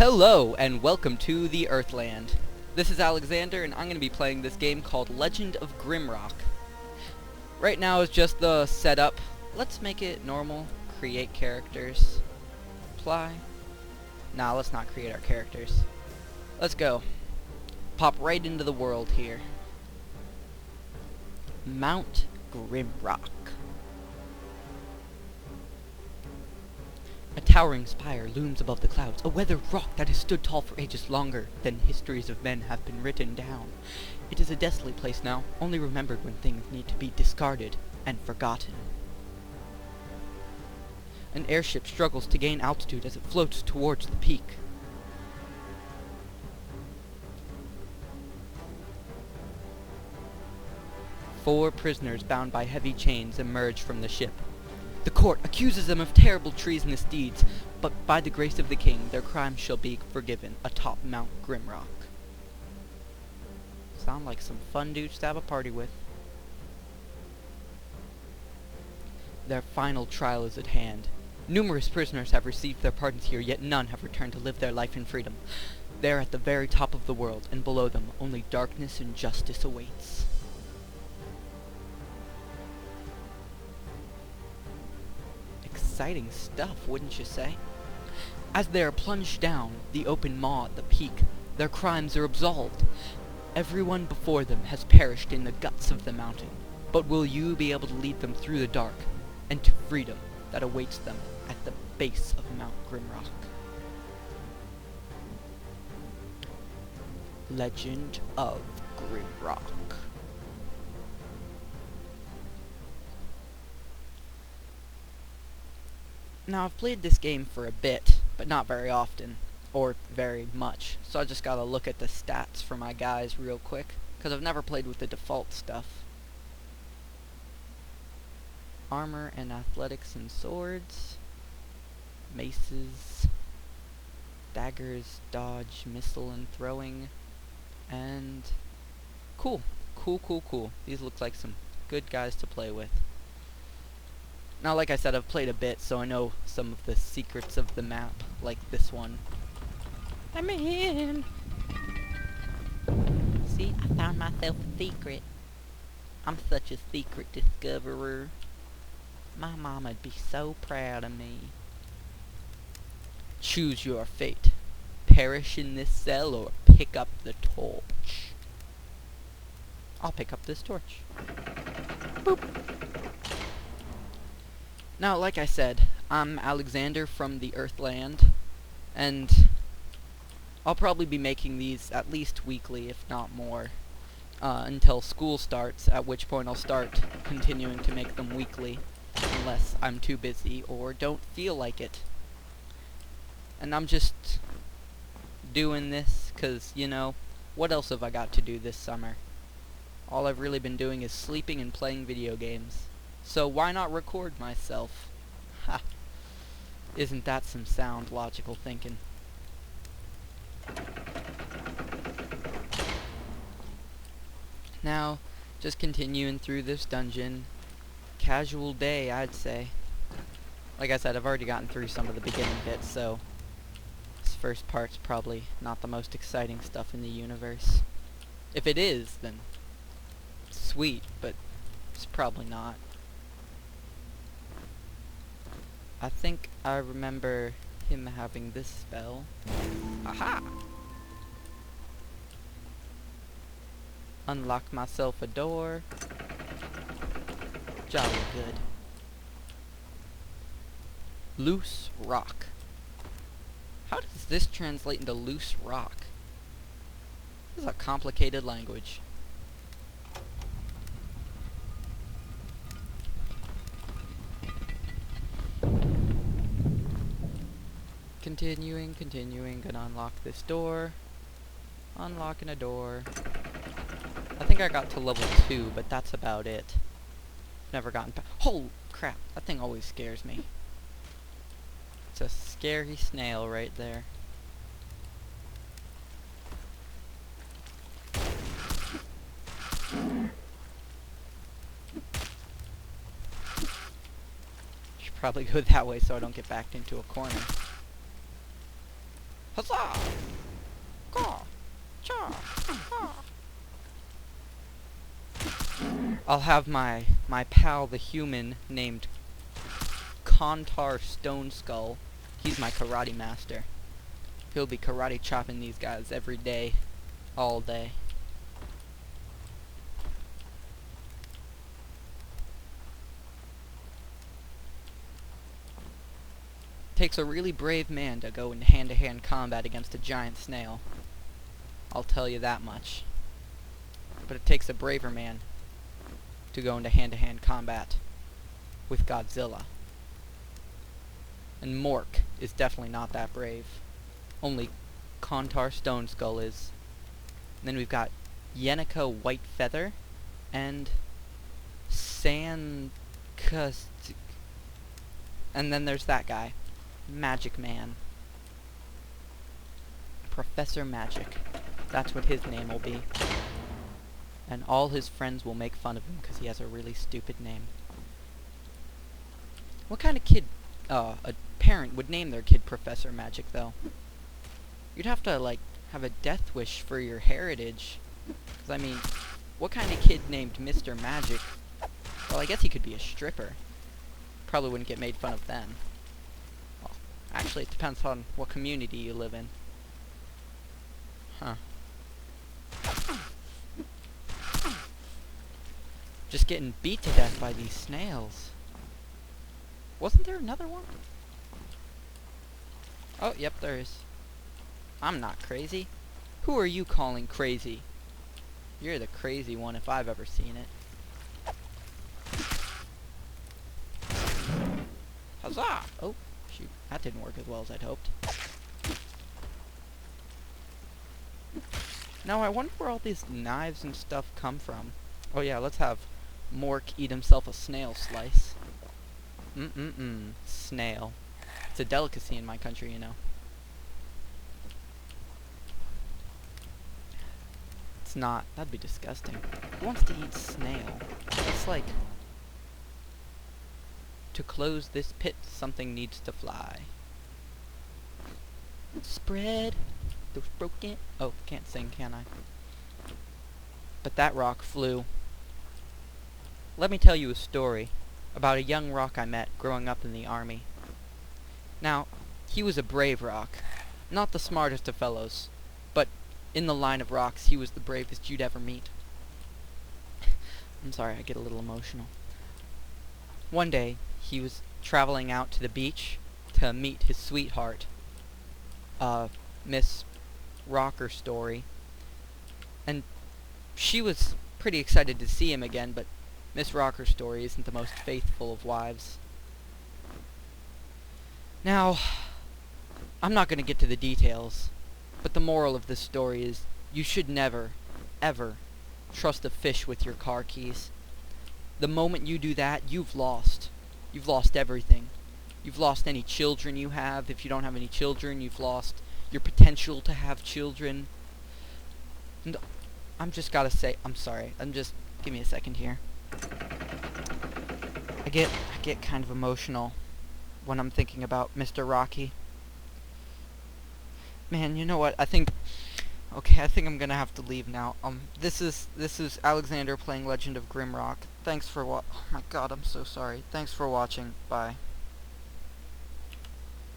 Hello, and welcome to the Thearthland. This is Alexander, and I'm going to be playing this game called Legend of Grimrock. Right now is just the setup. Let's make it normal. Create characters. Apply. Nah, let's not create our characters. Let's go. Pop right into the world here. Mount Grimrock. A towering spire looms above the clouds, a weathered rock that has stood tall for ages longer than histories of men have been written down. It is a desolate place now, only remembered when things need to be discarded and forgotten. An airship struggles to gain altitude as it floats towards the peak. Four prisoners bound by heavy chains emerge from the ship. The court accuses them of terrible treasonous deeds, but by the grace of the king, their crimes shall be forgiven atop Mount Grimrock. Sound like some fun dudes to have a party with. Their final trial is at hand. Numerous prisoners have received their pardons here, yet none have returned to live their life in freedom. They are at the very top of the world, and below them only darkness and justice awaits. Exciting stuff, wouldn't you say? As they are plunged down the open maw at the peak, their crimes are absolved. Everyone before them has perished in the guts of the mountain, but will you be able to lead them through the dark and to freedom that awaits them at the base of Mount Grimrock? Legend of Grimrock. Now, I've played this game for a bit, but not very often, or very much, so I just gotta look at the stats for my guys real quick, because I've never played with the default stuff. Armor and athletics and swords, maces, daggers, dodge, missile and throwing, and cool. These look like some good guys to play with. Now, like I said, I've played a bit, so I know some of the secrets of the map, like this one. I'm in! See, I found myself a secret. I'm such a secret discoverer. My mama'd be so proud of me. Choose your fate. Perish in this cell or pick up the torch. I'll pick up this torch. Boop. Now, like I said, I'm Alexander from the Thearthland, and I'll probably be making these at least weekly, if not more, until school starts, at which point I'll start continuing to make them weekly, unless I'm too busy or don't feel like it. And I'm just doing this because, you know, what else have I got to do this summer? All I've really been doing is sleeping and playing video games. So why not record myself? Ha! Isn't that some sound, logical thinking? Now, just continuing through this dungeon. Casual day, I'd say. Like I said, I've already gotten through some of the beginning bits, so this first part's probably not the most exciting stuff in the universe. If it is, then sweet, but it's probably not. I think I remember him having this spell. Aha! Unlock myself a door. Jolly good. Loose rock. How does this translate into loose rock? This is a complicated language. Continuing, gonna unlock this door. Unlocking a door. I think I got to level 2, but that's about it. Never gotten past. Holy crap, that thing always scares me. It's a scary snail right there. Should probably go that way so I don't get backed into a corner. Huzzah! Caw! Chaw! Caw! I'll have my pal the human named Kontar Stone Skull. He's my karate master. He'll be karate chopping these guys every day, all day. Takes a really brave man to go in hand-to-hand combat against a giant snail. I'll tell you that much. But it takes a braver man to go into hand-to-hand combat with Godzilla. And Mork is definitely not that brave. Only Kontar Stone Skull is. And then we've got Yenika White Feather and Sankust. And then there's that guy, Magic Man. Professor Magic. That's what his name will be. And all his friends will make fun of him because he has a really stupid name. What kind of kid, a parent would name their kid Professor Magic, though? You'd have to, like, have a death wish for your heritage. Because, I mean, what kind of kid named Mr. Magic? Well, I guess he could be a stripper. Probably wouldn't get made fun of then. Well, actually, it depends on what community you live in. Huh. Just getting beat to death by these snails. Wasn't there another one? Oh, yep, there is. I'm not crazy. Who are you calling crazy? You're the crazy one if I've ever seen it. Huzzah! Oh, shoot. That didn't work as well as I'd hoped. Now, I wonder where all these knives and stuff come from. Oh yeah, let's have Mork eat himself a snail slice. Snail. It's a delicacy in my country, you know. It's not. That'd be disgusting. Who wants to eat snail? It's like... To close this pit, something needs to fly. Spread those broken... Oh, can't sing, can I? But that rock flew. Let me tell you a story about a young rock I met growing up in the army. Now, he was a brave rock. Not the smartest of fellows, but in the line of rocks, he was the bravest you'd ever meet. I'm sorry, I get a little emotional. One day, he was traveling out to the beach to meet his sweetheart, Miss Rocker Story. And she was pretty excited to see him again, but Miss Rocker Story isn't the most faithful of wives. Now, I'm not going to get to the details, but the moral of this story is you should never, ever trust a fish with your car keys. The moment you do that, you've lost. You've lost everything. You've lost any children you have. If you don't have any children, you've lost your potential to have children. And I'm just gotta say, I'm sorry. Give me a second here. I get kind of emotional when I'm thinking about Mr. Rocky. Man, you know what? I think I'm gonna have to leave now. This is Alexander playing Legend of Grimrock. Thanks for oh my god, I'm so sorry. Thanks for watching. Bye.